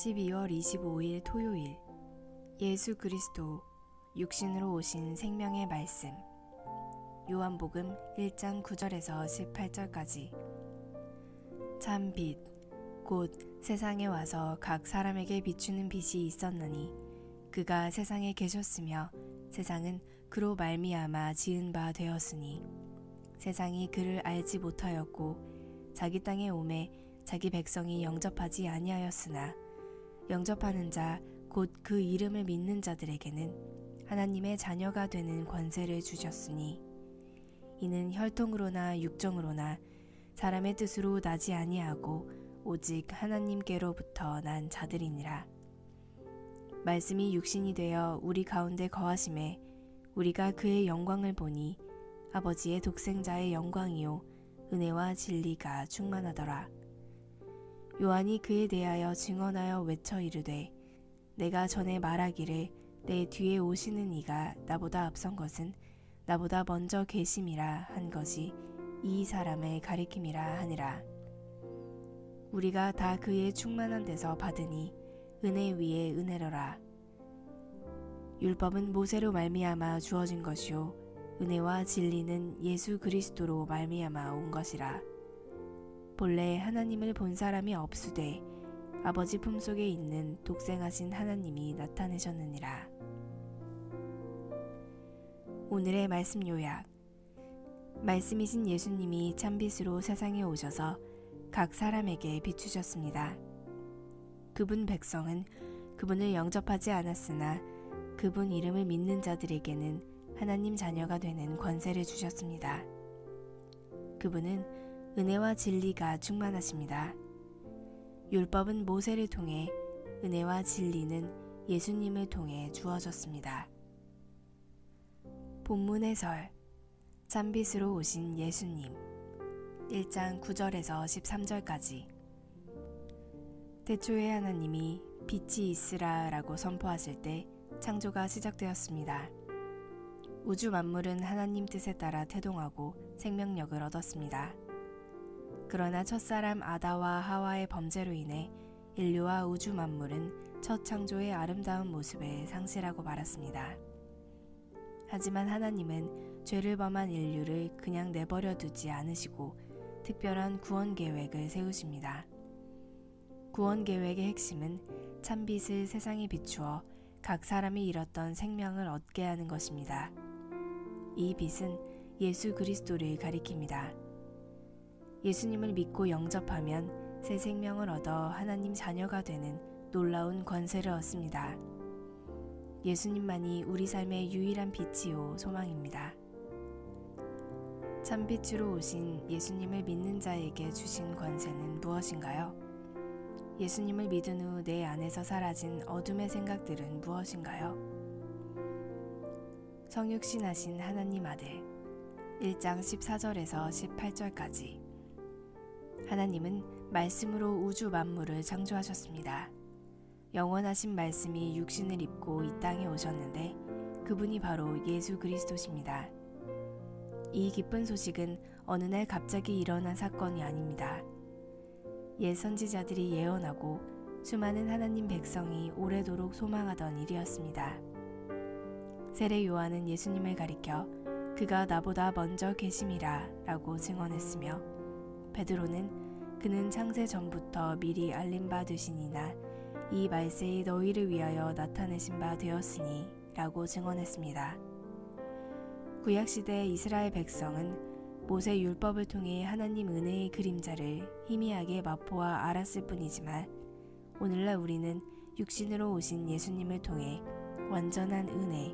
12월 25일 토요일, 예수 그리스도 육신으로 오신 생명의 말씀. 요한복음 1장 9절에서 18절까지. 참 빛, 곧 세상에 와서 각 사람에게 비추는 빛이 있었느니 그가 세상에 계셨으며 세상은 그로 말미암아 지은 바 되었으니 세상이 그를 알지 못하였고 자기 땅에 오매 자기 백성이 영접하지 아니하였으나 영접하는 자 곧 그 이름을 믿는 자들에게는 하나님의 자녀가 되는 권세를 주셨으니 이는 혈통으로나 육정으로나 사람의 뜻으로 나지 아니하고 오직 하나님께로부터 난 자들이니라. 말씀이 육신이 되어 우리 가운데 거하심에 우리가 그의 영광을 보니 아버지의 독생자의 영광이요 은혜와 진리가 충만하더라. 요한이 그에 대하여 증언하여 외쳐 이르되 내가 전에 말하기를 내 뒤에 오시는 이가 나보다 앞선 것은 나보다 먼저 계심이라 한 것이 이 사람을 가리킴이라 하니라. 우리가 다 그의 충만한 데서 받으니 은혜 위에 은혜로라. 율법은 모세로 말미암아 주어진 것이요 은혜와 진리는 예수 그리스도로 말미암아 온 것이라. 본래 하나님을 본 사람이 없으되 아버지 품속에 있는 독생하신 하나님이 나타내셨느니라. 오늘의 말씀 요약. 말씀이신 예수님이 참빛으로 세상에 오셔서 각 사람에게 비추셨습니다. 그분 백성은 그분을 영접하지 않았으나 그분 이름을 믿는 자들에게는 하나님 자녀가 되는 권세를 주셨습니다. 그분은 은혜와 진리가 충만하십니다. 율법은 모세를 통해, 은혜와 진리는 예수님을 통해 주어졌습니다. 본문 해설. 참빛으로 오신 예수님. 1장 9절에서 13절까지. 태초에 하나님이 빛이 있으라 라고 선포하실 때 창조가 시작되었습니다. 우주 만물은 하나님 뜻에 따라 태동하고 생명력을 얻었습니다. 그러나 첫사람 아다와 하와의 범죄로 인해 인류와 우주 만물은 첫 창조의 아름다운 모습을 상실하고 말았습니다. 하지만 하나님은 죄를 범한 인류를 그냥 내버려 두지 않으시고 특별한 구원 계획을 세우십니다. 구원 계획의 핵심은 참빛을 세상에 비추어 각 사람이 잃었던 생명을 얻게 하는 것입니다. 이 빛은 예수 그리스도를 가리킵니다. 예수님을 믿고 영접하면 새 생명을 얻어 하나님 자녀가 되는 놀라운 권세를 얻습니다. 예수님만이 우리 삶의 유일한 빛이요 소망입니다. 참빛으로 오신 예수님을 믿는 자에게 주신 권세는 무엇인가요? 예수님을 믿은 후 내 안에서 사라진 어둠의 생각들은 무엇인가요? 성육신하신 하나님 아들. 1장 14절에서 18절까지. 하나님은 말씀으로 우주 만물을 창조하셨습니다. 영원하신 말씀이 육신을 입고 이 땅에 오셨는데 그분이 바로 예수 그리스도십니다. 이 기쁜 소식은 어느 날 갑자기 일어난 사건이 아닙니다. 옛 선지자들이 예언하고 수많은 하나님 백성이 오래도록 소망하던 일이었습니다. 세례 요한은 예수님을 가리켜 그가 나보다 먼저 계심이라 라고 증언했으며 베드로는 그는 창세 전부터 미리 알림 바 되시니나 이 말세에 너희를 위하여 나타내신 바 되었으니 라고 증언했습니다. 구약시대 이스라엘 백성은 모세 율법을 통해 하나님 은혜의 그림자를 희미하게 맛보아 알았을 뿐이지만 오늘날 우리는 육신으로 오신 예수님을 통해 완전한 은혜,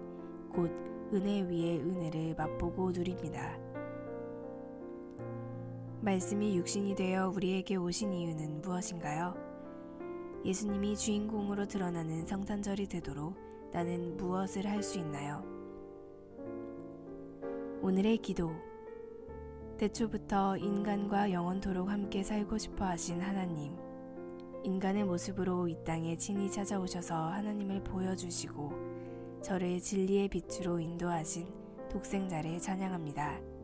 곧 은혜 위에 은혜를 맛보고 누립니다. 말씀이 육신이 되어 우리에게 오신 이유는 무엇인가요? 예수님이 주인공으로 드러나는 성탄절이 되도록 나는 무엇을 할 수 있나요? 오늘의 기도. 태초부터 인간과 영원토록 함께 살고 싶어 하신 하나님. 인간의 모습으로 이 땅에 친히 찾아오셔서 하나님을 보여주시고 저를 진리의 빛으로 인도하신 독생자를 찬양합니다.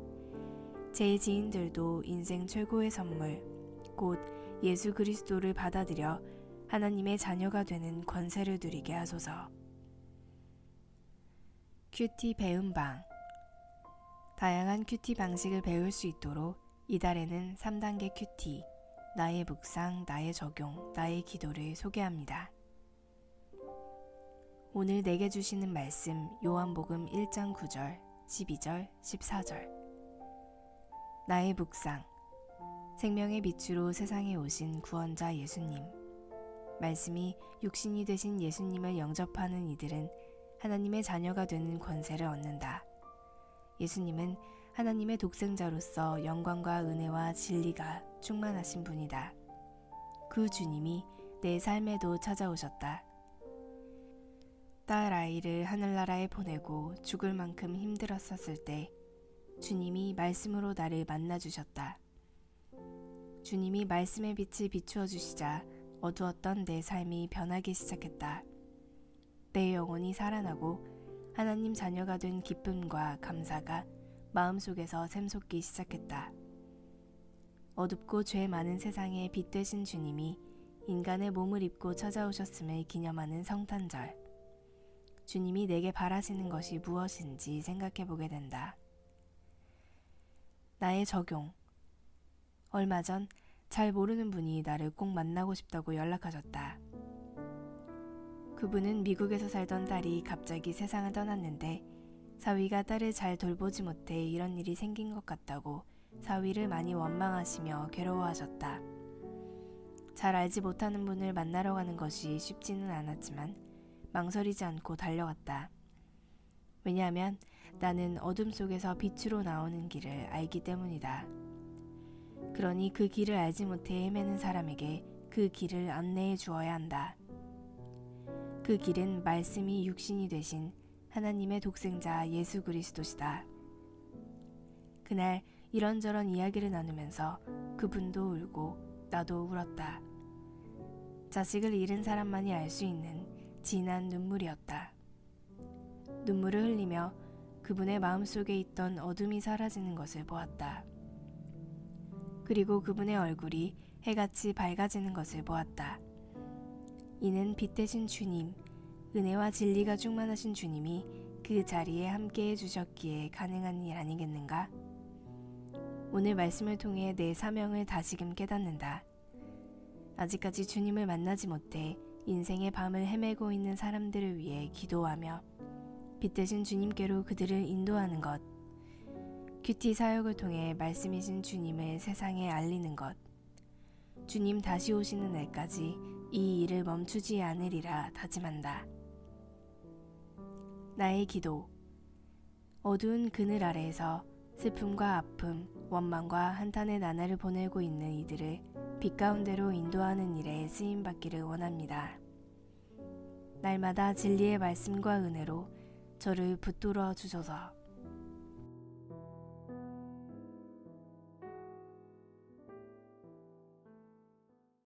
제 지인들도 인생 최고의 선물, 곧 예수 그리스도를 받아들여 하나님의 자녀가 되는 권세를 누리게 하소서. 큐티 배움방. 다양한 큐티 방식을 배울 수 있도록 이달에는 3단계 큐티, 나의 묵상, 나의 적용, 나의 기도를 소개합니다. 오늘 내게 주시는 말씀 요한복음 1장 9절, 12절, 14절. 나의 묵상. 생명의 빛으로 세상에 오신 구원자 예수님. 말씀이 육신이 되신 예수님을 영접하는 이들은 하나님의 자녀가 되는 권세를 얻는다. 예수님은 하나님의 독생자로서 영광과 은혜와 진리가 충만하신 분이다. 그 주님이 내 삶에도 찾아오셨다. 딸 아이를 하늘나라에 보내고 죽을 만큼 힘들었었을 때 주님이 말씀으로 나를 만나주셨다. 주님이 말씀의 빛을 비추어 주시자 어두웠던 내 삶이 변하기 시작했다. 내 영혼이 살아나고 하나님 자녀가 된 기쁨과 감사가 마음속에서 샘솟기 시작했다. 어둡고 죄 많은 세상에 빛 되신 주님이 인간의 몸을 입고 찾아오셨음을 기념하는 성탄절. 주님이 내게 바라시는 것이 무엇인지 생각해 보게 된다. 나의 적용. 얼마 전 잘 모르는 분이 나를 꼭 만나고 싶다고 연락하셨다. 그분은 미국에서 살던 딸이 갑자기 세상을 떠났는데 사위가 딸을 잘 돌보지 못해 이런 일이 생긴 것 같다고 사위를 많이 원망하시며 괴로워하셨다. 잘 알지 못하는 분을 만나러 가는 것이 쉽지는 않았지만 망설이지 않고 달려갔다. 왜냐하면 나는 어둠 속에서 빛으로 나오는 길을 알기 때문이다. 그러니 그 길을 알지 못해 헤매는 사람에게 그 길을 안내해 주어야 한다. 그 길은 말씀이 육신이 되신 하나님의 독생자 예수 그리스도시다. 그날 이런저런 이야기를 나누면서 그분도 울고 나도 울었다. 자식을 잃은 사람만이 알 수 있는 진한 눈물이었다. 눈물을 흘리며 그분의 마음속에 있던 어둠이 사라지는 것을 보았다. 그리고 그분의 얼굴이 해같이 밝아지는 것을 보았다. 이는 빛 되신 주님, 은혜와 진리가 충만하신 주님이 그 자리에 함께해 주셨기에 가능한 일 아니겠는가? 오늘 말씀을 통해 내 사명을 다시금 깨닫는다. 아직까지 주님을 만나지 못해 인생의 밤을 헤매고 있는 사람들을 위해 기도하며 빛 되신 주님께로 그들을 인도하는 것, 큐티 사역을 통해 말씀이신 주님을 세상에 알리는 것, 주님 다시 오시는 날까지 이 일을 멈추지 않으리라 다짐한다. 나의 기도. 어두운 그늘 아래에서 슬픔과 아픔, 원망과 한탄의 나날을 보내고 있는 이들을 빛 가운데로 인도하는 일에 쓰임받기를 원합니다. 날마다 진리의 말씀과 은혜로 저를 붙들어 주소서.